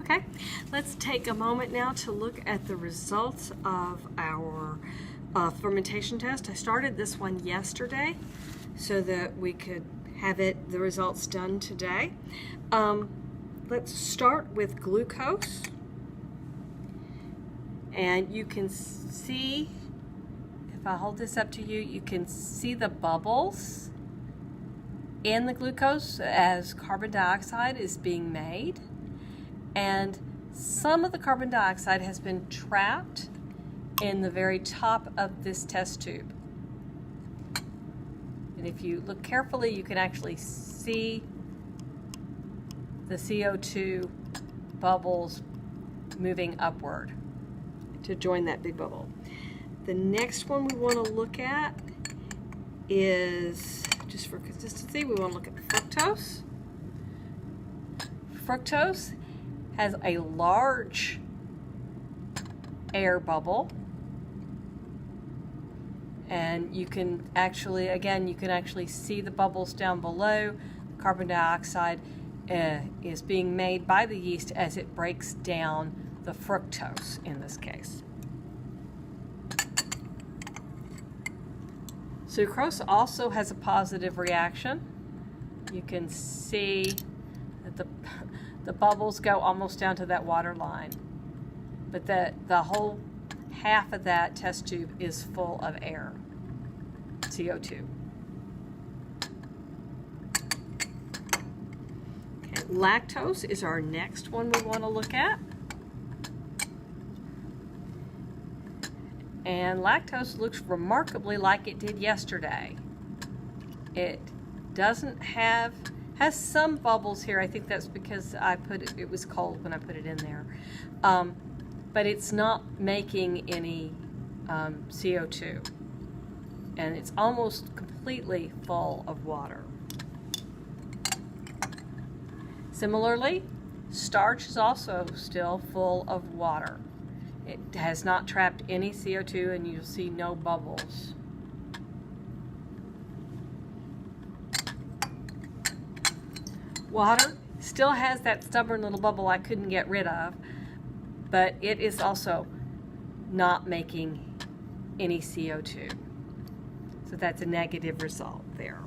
Okay, let's take a moment now to look at the results of our fermentation test. I started this one yesterday so that we could have the results done today. Let's start with glucose. And you can see, if I hold this up to you, you can see the bubbles in the glucose as carbon dioxide is being made. And some of the carbon dioxide has been trapped in the very top of this test tube. And if you look carefully, you can actually see the CO2 bubbles moving upward to join that big bubble. The next one we want to look at is, just for consistency, we want to look at fructose. Fructose has a large air bubble, and you can actually, again, you can actually see the bubbles down below. Carbon dioxide is being made by the yeast as it breaks down the fructose in this case. Sucrose also has a positive reaction. You can see that the bubbles go almost down to that water line, but the whole half of that test tube is full of air, CO2. Okay, lactose is our next one we want to look at. And lactose looks remarkably like it did yesterday. It doesn't has some bubbles here. I think that's because it was cold when I put it in there. But it's not making any CO2. And it's almost completely full of water. Similarly, starch is also still full of water. It has not trapped any CO2, and you'll see no bubbles. Water still has that stubborn little bubble I couldn't get rid of, but it is also not making any CO2. So that's a negative result there.